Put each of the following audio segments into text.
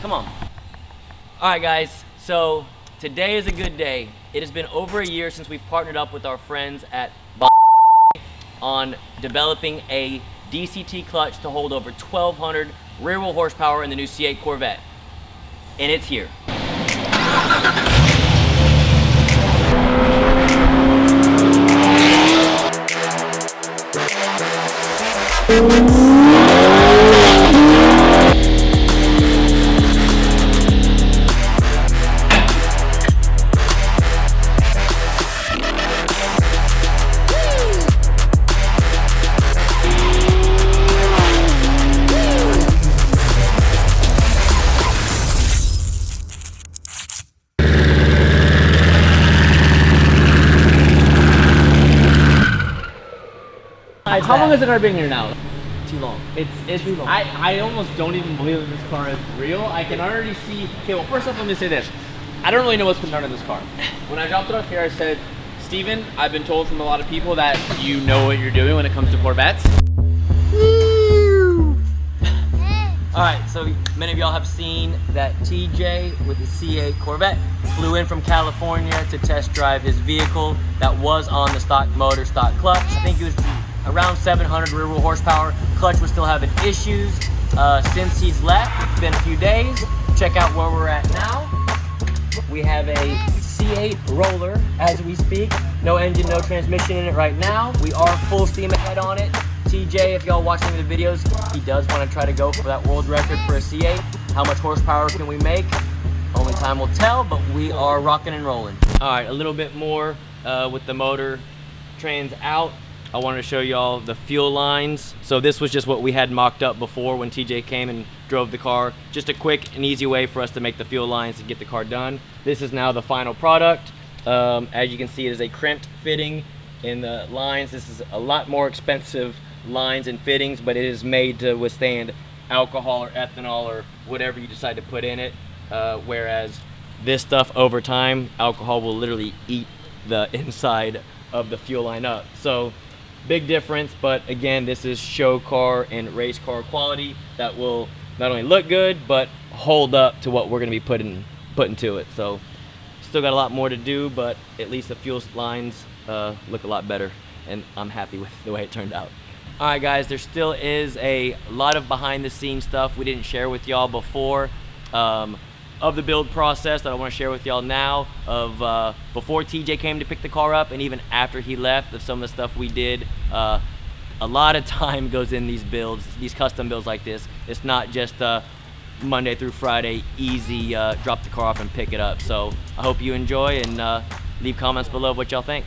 Come on. All right, guys. So today is a good day. It has been over a year since we've partnered up with our friends at on developing a DCT clutch to hold over 1,200 rear-wheel horsepower in the new C8 Corvette. And it's here. How long has the car been here now? Too long. It's too long. I almost don't even believe that this car is real. I can already see. Okay, well, first off, let me say this. I don't really know what's going on in this car. When I dropped it off here, I said, Steven, I've been told from a lot of people that you know what you're doing when it comes to Corvettes. All right, so many of y'all have seen that TJ with the C8 Corvette flew in from California to test drive his vehicle that was on the stock motor, stock clutch. I think it was around 700 rear-wheel horsepower. Clutch was still having issues. Since he's left, it's been a few days. Check out where we're at now. We have a C8 roller as we speak. No engine, no transmission in it right now. We are full steam ahead on it. TJ, if y'all watching the videos, he does want to try to go for that world record for a C8. How much horsepower can we make? Only time will tell, but we are rocking and rolling. All right, a little bit more with the motor trans out. I wanted to show y'all the fuel lines. So this was just what we had mocked up before when TJ came and drove the car. Just a quick and easy way for us to make the fuel lines to get the car done. This is now the final product. As you can see, it is a crimped fitting in the lines. This is a lot more expensive lines and fittings, but it is made to withstand alcohol or ethanol or whatever you decide to put in it. Whereas this stuff over time, alcohol will literally eat the inside of the fuel line up. So big difference, but again, this is show car and race car quality that will not only look good, but hold up to what we're gonna be putting to it. So still got a lot more to do, but at least the fuel lines look a lot better, and I'm happy with the way it turned out. All right, guys, there still is a lot of behind the scenes stuff we didn't share with y'all before of the build process that I want to share with y'all now of before TJ came to pick the car up and even after he left, of some of the stuff we did. A lot of time goes in these builds, these custom builds like this. It's not just Monday through Friday, easy, drop the car off and pick it up. So I hope you enjoy, and leave comments below of what y'all think.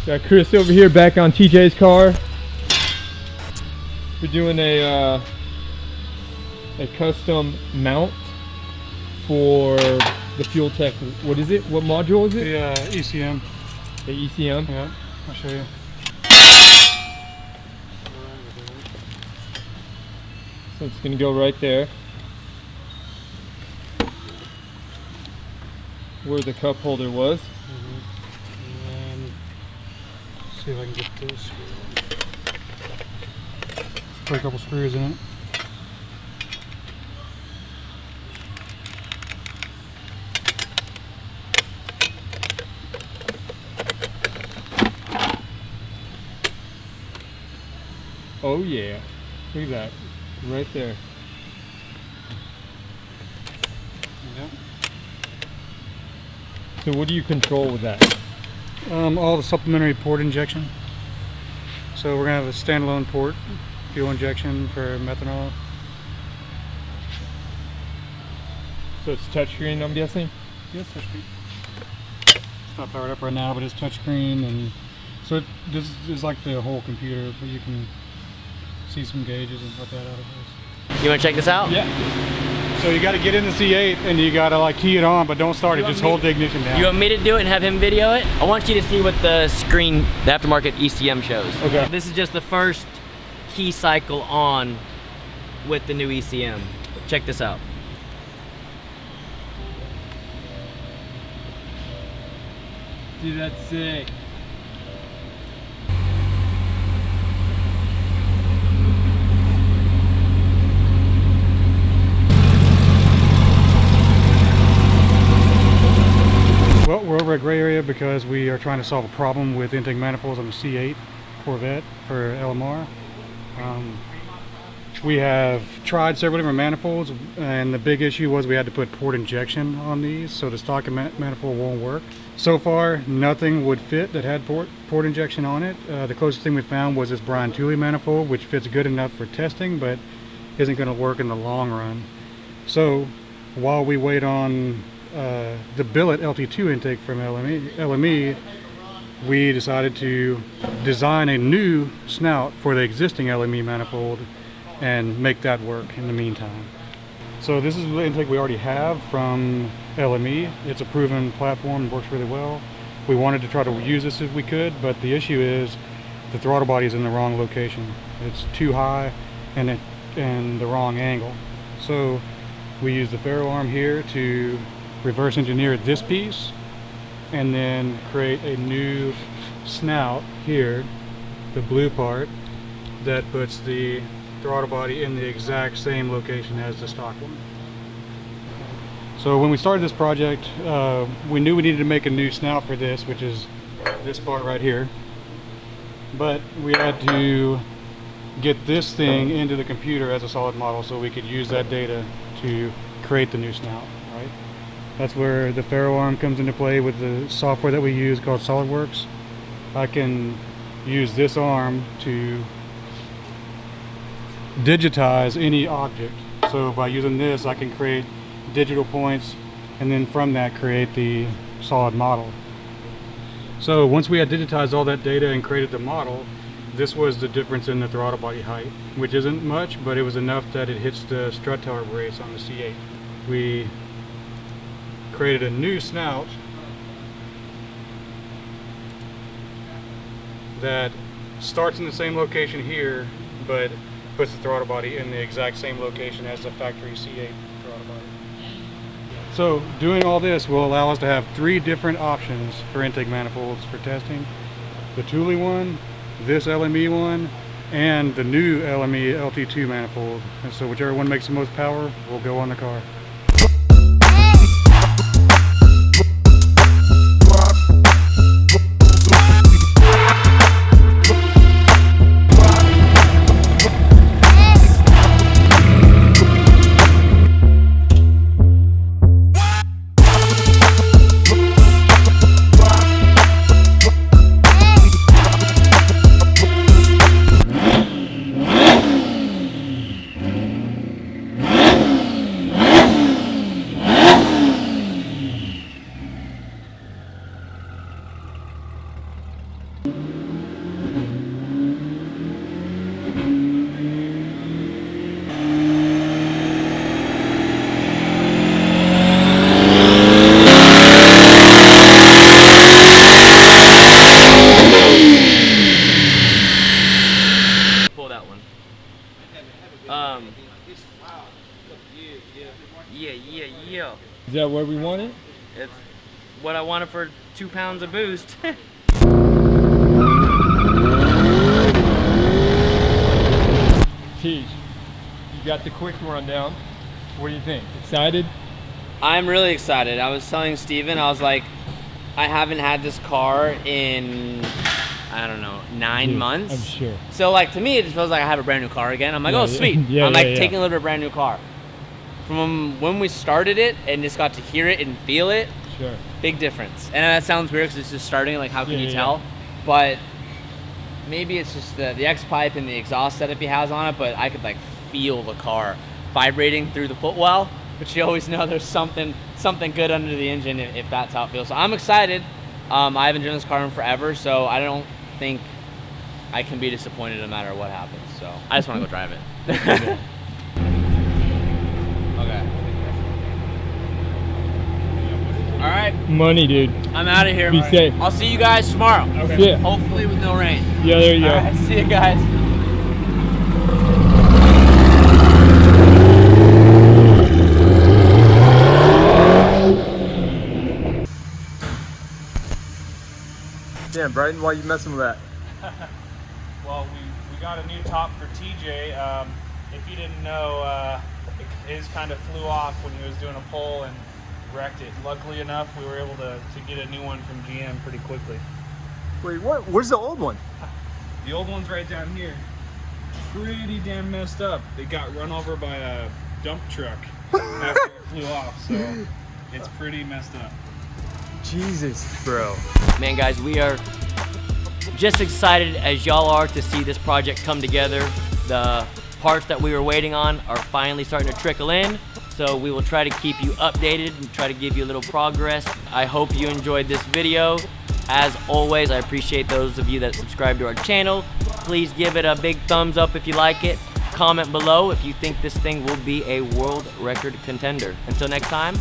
Got Chris over here back on TJ's car. We're doing a custom mount for the fuel tech. What is it? What module is it? The ECM. The ECM? Yeah, I'll show you. So it's going to go right there. Where the cup holder was. See if I can get this. Put a couple screws in it. Oh yeah, look at that, right there. Yep. So what do you control with that? All the supplementary port injection. So we're gonna have a standalone port, fuel injection for methanol. So it's touchscreen, I'm guessing? Yes, touchscreen. It's not powered up right now, but it's touchscreen, and so this is like the whole computer, but you can see some gauges and put that out of this. You want to check this out? Yeah. So you got to get in the C8 and you got to like key it on, but don't start it. Just hold the ignition down. You want me to do it and have him video it? I want you to see what the screen, the aftermarket ECM shows. Okay. This is just the first key cycle on with the new ECM. Check this out. Dude, that's sick. Well, we're over at Gray Area because we are trying to solve a problem with intake manifolds on the C8 Corvette for LMR. We have tried several different manifolds, and the big issue was we had to put port injection on these, so the stock manifold won't work. So far, nothing would fit that had port injection on it. The closest thing we found was this Brian Tooley manifold, which fits good enough for testing, but isn't going to work in the long run. So while we wait on the billet LT2 intake from LME, we decided to design a new snout for the existing LME manifold and make that work in the meantime. So this is the intake we already have from LME. It's a proven platform, works really well. We wanted to try to use this if we could, but the issue is the throttle body is in the wrong location. It's too high and the wrong angle. So we use the ferro arm here to reverse engineer this piece and then create a new snout here, the blue part, that puts the throttle body in the exact same location as the stock one. So when we started this project, we knew we needed to make a new snout for this, which is this part right here. But we had to get this thing into the computer as a solid model so we could use that data to create the new snout, right? That's where the ferro arm comes into play with the software that we use called SolidWorks. I can use this arm to digitize any object. So by using this, I can create digital points and then from that create the solid model. So once we had digitized all that data and created the model, this was the difference in the throttle body height, which isn't much, but it was enough that it hits the strut tower brace on the C8. We created a new snout that starts in the same location here, but puts the throttle body in the exact same location as the factory C8 throttle body. So doing all this will allow us to have 3 different options for intake manifolds for testing. The Thule one, this LME one, and the new LME LT2 manifold. And so whichever one makes the most power will go on the car. Yeah. Is that where we want it? It's what I wanted for 2 pounds of boost. Teach, you got the quick rundown. What do you think? Excited? I'm really excited. I was telling Steven, I was like, I haven't had this car in, I don't know, 9 months. I'm sure. So like to me, it just feels like I have a brand new car again. I'm like, oh sweet. Yeah, I'm like yeah. taking a little bit of a brand new car. From when we started it and just got to hear it and feel it, Sure. big difference. And that sounds weird because it's just starting, like how can you Yeah. tell? But maybe it's just the X-pipe and the exhaust setup he has on it, but I could like feel the car vibrating through the footwell. but you always know there's something good under the engine if that's how it feels. So I'm excited. I haven't driven this car in forever, so I don't think I can be disappointed no matter what happens. So I just want to go drive it. Okay. All right. Money, dude. I'm out of here. Be safe. I'll see you guys tomorrow. Okay. Yeah. Hopefully with no rain. Yeah, there you go. All right, see you guys. Damn, Brighton, why are you messing with that? Well, we got a new top for TJ. If you didn't know, his kind of flew off when he was doing a pull and wrecked it. Luckily enough, we were able to get a new one from GM pretty quickly. Wait, what? Where's the old one? The old one's right down here. Pretty damn messed up. It got run over by a dump truck after it flew off, so it's pretty messed up. Jesus, bro. Man, guys, we are just excited as y'all are to see this project come together. The parts that we were waiting on are finally starting to trickle in, so we will try to keep you updated and try to give you a little progress. I hope you enjoyed this video. As always, I appreciate those of you that subscribe to our channel. Please give it a big thumbs up if you like it. Comment below if you think this thing will be a world record contender. Until next time.